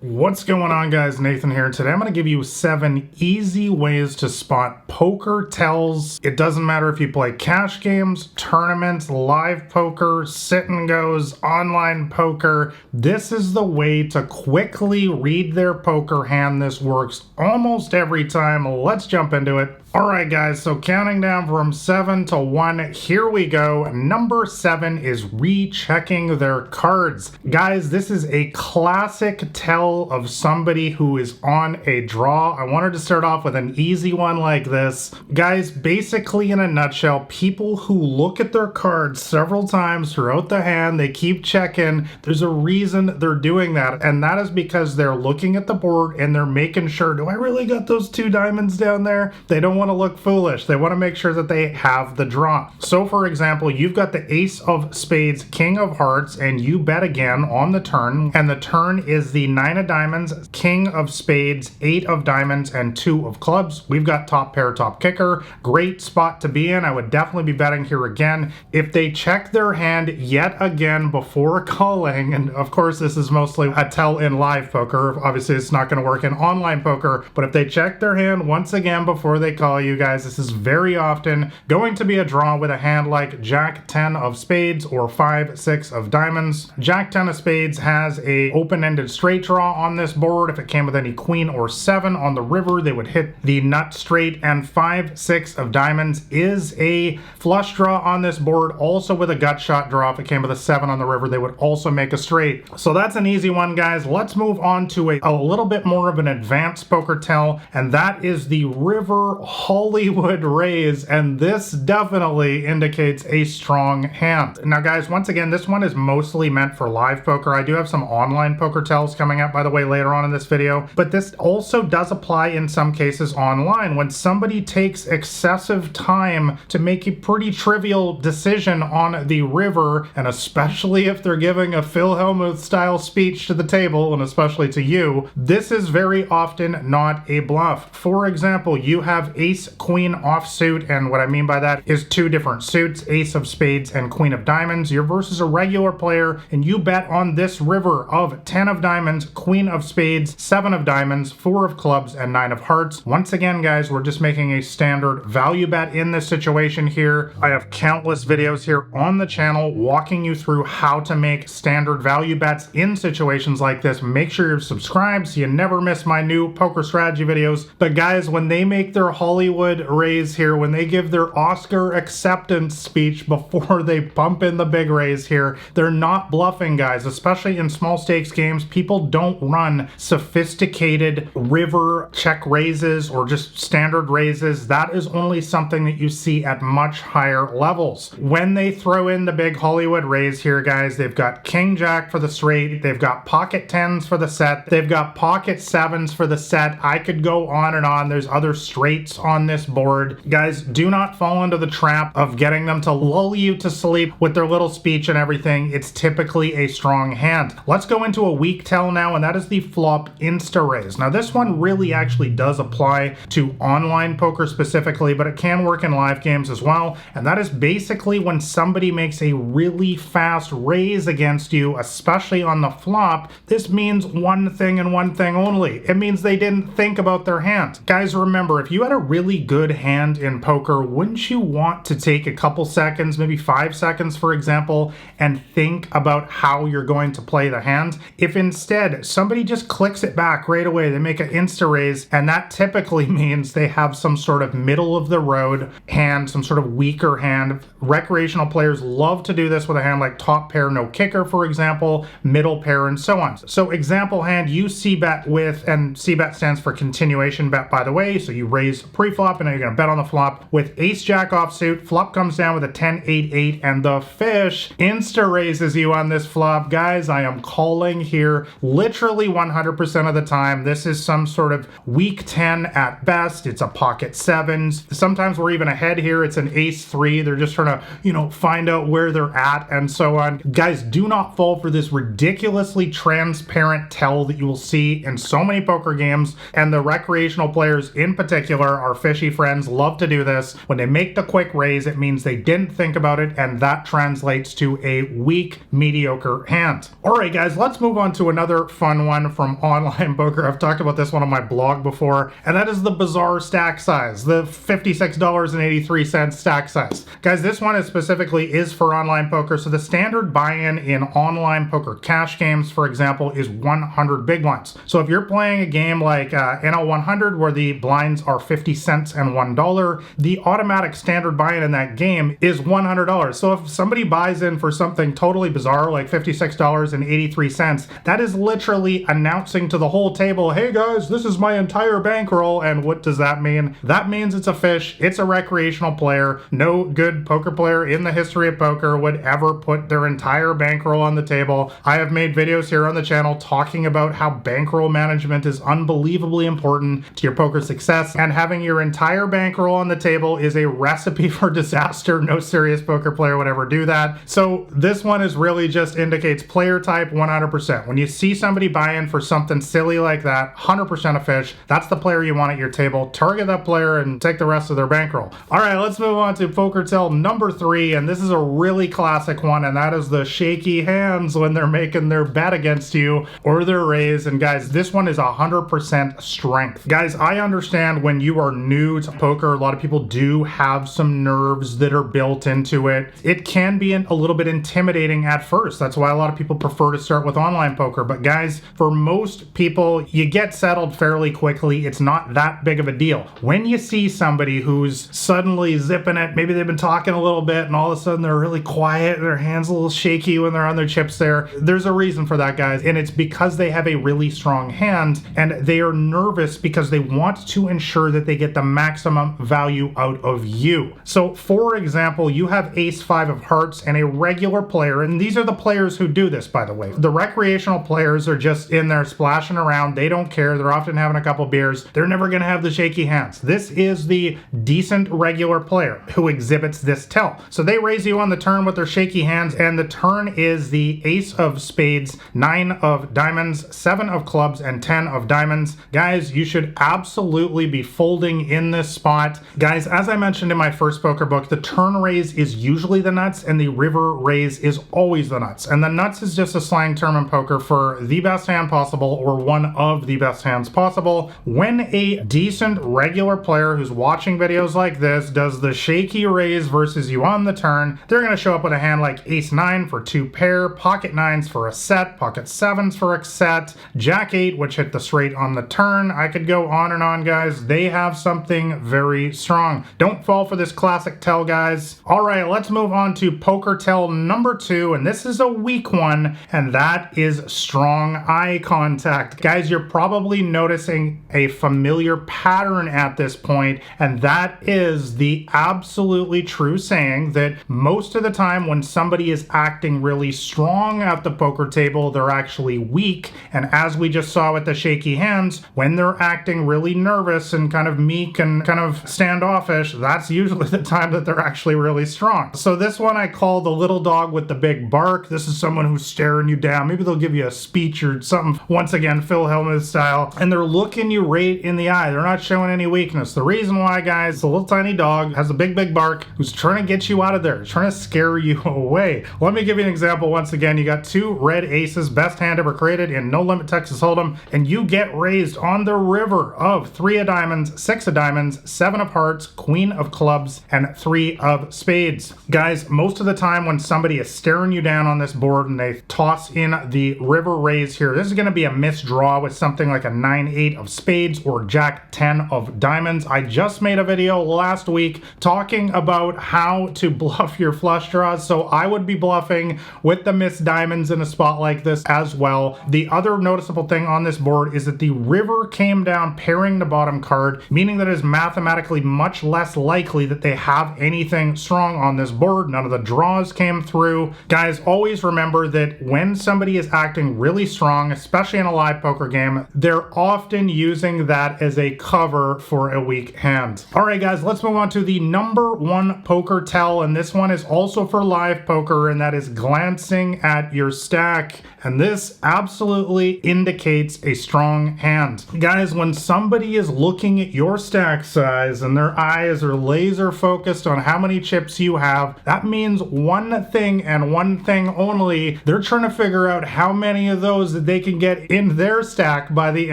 What's going on, guys? Nathan here. Today I'm going to give you 7 easy ways to spot poker tells. It doesn't matter if you play cash games, tournaments, live poker, sit and goes, online poker. This is the way to quickly read their poker hand. This works almost every time. Let's jump into it. Alright guys, so counting down from 7 to 1, here we go. Number 7 is rechecking their cards. Guys, this is a classic tell of somebody who is on a draw. I wanted to start off with an easy one like this. Guys, basically in a nutshell, people who look at their cards several times throughout the hand, they keep checking. There's a reason they're doing that, and that is because they're looking at the board and they're making sure, do I really got those 2 diamonds down there? They don't want to look foolish. They want to make sure that they have the draw. So for example, you've got the ace of spades, king of hearts, and you bet again on the turn, and the turn is the 9 of diamonds, king of spades, 8 of diamonds, and 2 of clubs. We've got top pair, top kicker. Great spot to be in. I would definitely be betting here again. If they check their hand yet again before calling, and of course this is mostly a tell in live poker, obviously it's not going to work in online poker, but if they check their hand once again before they call, you guys, this is very often going to be a draw with a hand like Jack 10 of spades or 5 6 of diamonds. Jack 10 of spades has a open-ended straight draw on this board. If it came with any queen or 7 on the river, they would hit the nut straight, and 5 6 of diamonds is a flush draw on this board, also with a gut shot draw. If it came with a 7 on the river, they would also make a straight. So that's an easy one, guys. Let's move on to a little bit more of an advanced poker tell, and that is the river Hollywood raise, and this definitely indicates a strong hand. Now guys, once again, this one is mostly meant for live poker. I do have some online poker tells coming up, by the way, later on in this video, but this also does apply in some cases online when somebody takes excessive time to make a pretty trivial decision on the river, and especially if they're giving a Phil Hellmuth style speech to the table, and especially to you, this is very often not a bluff. For example, you have ace queen offsuit, and what I mean by that is 2 different suits, ace of spades and queen of diamonds. You're versus a regular player and you bet on this river of 10 of diamonds, queen of spades, 7 of diamonds, 4 of clubs, and 9 of hearts. Once again, guys, we're just making a standard value bet in this situation here. I have countless videos here on the channel walking you through how to make standard value bets in situations like this. Make sure you're subscribed so you never miss my new poker strategy videos. But guys, when they make their Hollywood raise here, when they give their Oscar acceptance speech before they pump in the big raise here, they're not bluffing, guys. Especially in small stakes games, people don't run sophisticated river check raises or just standard raises. That is only something that you see at much higher levels. When they throw in the big Hollywood raise here, guys, they've got king jack for the straight, they've got pocket 10s for the set, they've got pocket 7s for the set. I could go on and on. There's other straights on this board. Guys, do not fall into the trap of getting them to lull you to sleep with their little speech and everything. It's typically a strong hand. Let's go into a weak tell now, and that is the flop Insta-Raise. Now this one really actually does apply to online poker specifically, but it can work in live games as well, and that is basically when somebody makes a really fast raise against you, especially on the flop. This means one thing and one thing only. It means they didn't think about their hand. Guys, remember, if you had a really good hand in poker, wouldn't you want to take a couple seconds, maybe 5 seconds for example, and think about how you're going to play the hand? If instead somebody just clicks it back right away, they make an Insta-Raise, and that typically means they have some sort of middle of the road hand, some sort of weaker hand. Recreational players love to do this with a hand like top pair, no kicker, for example, middle pair, and so on. So example hand, you c-bet with, and c-bet stands for continuation bet, by the way, so you raise pre-flop and then you're going to bet on the flop with ace jack offsuit. Flop comes down with a 10-8-8, and the fish Insta-Raises you on this flop. Guys, I am calling here literally 100% of the time. This is some sort of weak 10 at best. It's a pocket 7s. Sometimes we're even ahead here. It's an ace 3. They're just trying to, find out where they're at and so on. Guys, do not fall for this ridiculously transparent tell that you will see in so many poker games, and the recreational players in particular are our fishy friends love to do this. When they make the quick raise, it means they didn't think about it, and that translates to a weak, mediocre hand. All right, guys, let's move on to another fun one from online poker. I've talked about this one on my blog before, and that is the bizarre stack size, the $56.83 stack size. Guys, this one specifically is for online poker, so the standard buy-in in online poker cash games, for example, is 100 big blinds. So if you're playing a game like NL 100 where the blinds are 50 cents and $1, the automatic standard buy-in in that game is $100. So if somebody buys in for something totally bizarre like $56.83, that is literally announcing to the whole table, hey guys, this is my entire bankroll. And what does that mean? That means it's a fish, it's a recreational player. No good poker player in the history of poker would ever put their entire bankroll on the table. I have made videos here on the channel talking about how bankroll management is unbelievably important to your poker success, and having your entire bankroll on the table is a recipe for disaster. No serious poker player would ever do that. So this one is really just indicates player type 100%. When you see somebody buy in for something silly like that, 100% a fish. That's the player you want at your table. Target that player and take the rest of their bankroll. All right, let's move on to poker tell number 3, and this is a really classic one, and that is the shaky hands when they're making their bet against you or their raise. And guys, this one is 100% strength. Guys, I understand when you are new to poker, a lot of people do have some nerves that are built into it. It can be a little bit intimidating at first. That's why a lot of people prefer to start with online poker. But guys, for most people, you get settled fairly quickly. It's not that big of a deal. When you see somebody who's suddenly zipping it, maybe they've been talking a little bit and all of a sudden they're really quiet, their hands a little shaky when they're on their chips there, there's a reason for that, guys. And it's because they have a really strong hand and they are nervous because they want to ensure that they get the maximum value out of you. So for example, you have ace 5 of hearts and a regular player, and these are the players who do this, by the way. The recreational players are just in there splashing around. They don't care. They're often having a couple beers. They're never going to have the shaky hands. This is the decent regular player who exhibits this tell. So they raise you on the turn with their shaky hands, and the turn is the ace of spades, 9 of diamonds, 7 of clubs, and 10 of diamonds. Guys, you should absolutely be folding in this spot. Guys, as I mentioned in my first poker book, the turn raise is usually the nuts and the river raise is always the nuts. And the nuts is just a slang term in poker for the best hand possible or one of the best hands possible. When a decent regular player who's watching videos like this does the shaky raise versus you on the turn, they're going to show up with a hand like ace 9 for 2 pair, pocket 9s for a set, pocket 7s for a set, jack 8 which hit the straight on the turn. I could go on and on, guys. They have something very strong. Don't fall for this classic tell, guys. All right, let's move on to poker tell number 2, and this is a weak one, and that is strong eye contact. Guys, you're probably noticing a familiar pattern at this point, and that is the absolutely true saying that most of the time when somebody is acting really strong at the poker table, they're actually weak. And as we just saw with the shaky hands, when they're acting really nervous and kind of meek and kind of standoffish, that's usually the time that they're actually really strong. So this one I call the little dog with the big bark. This is someone who's staring you down. Maybe they'll give you a speech or something, once again, Phil Hellmuth style, and they're looking you right in the eye. They're not showing any weakness. The reason why, guys, the little tiny dog has a big bark who's trying to get you out of there, trying to scare you away. Let me give you an example once again. You got 2 red aces, best hand ever created in No Limit Texas Hold'em, and you get raised on the river of 3 of diamonds, 6 of diamonds, 7 of hearts, queen of clubs, and 3 of spades. Guys, most of the time when somebody is staring you down on this board and they toss in the river raise here, this is going to be a misdraw with something like a 9-8 of spades or jack 10 of diamonds. I just made a video last week talking about how to bluff your flush draws, so I would be bluffing with the missed diamonds in a spot like this as well. The other noticeable thing on this board is that the river came down pairing the bottom card, meaning that it is mathematically much less likely that they have anything strong on this board. None of the draws came through. Guys, always remember that when somebody is acting really strong, especially in a live poker game, they're often using that as a cover for a weak hand. All right, guys, let's move on to the number 1 poker tell, and this one is also for live poker, and that is glancing at your stack. And this absolutely indicates a strong hand. Guys, when somebody is looking at your your stack size and their eyes are laser focused on how many chips you have, that means one thing and one thing only. They're trying to figure out how many of those that they can get in their stack by the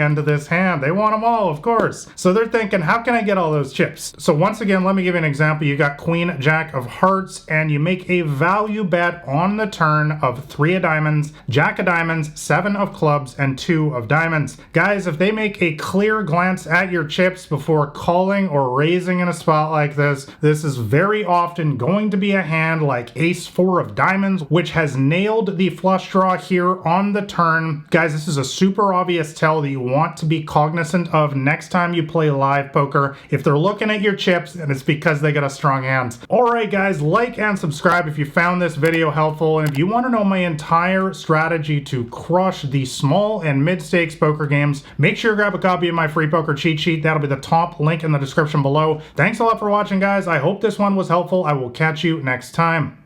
end of this hand. They want them all, of course. So they're thinking, how can I get all those chips? So once again, let me give you an example. You got Queen, Jack of Hearts, and you make a value bet on the turn of 3 of diamonds, Jack of diamonds, 7 of clubs, and 2 of diamonds. Guys, if they make a clear glance at your chips before calling or raising in a spot like this is very often going to be a hand like Ace 4 of diamonds, which has nailed the flush draw here on the turn. Guys, this is a super obvious tell that you want to be cognizant of next time you play live poker. If they're looking at your chips, and it's because they got a strong hand. Alright guys, like and subscribe if you found this video helpful, and if you want to know my entire strategy to crush the small and mid-stakes poker games, make sure to grab a copy of my free poker cheat sheet. That'll be the top link in the description below. Thanks a lot for watching, guys. I hope this one was helpful. I will catch you next time.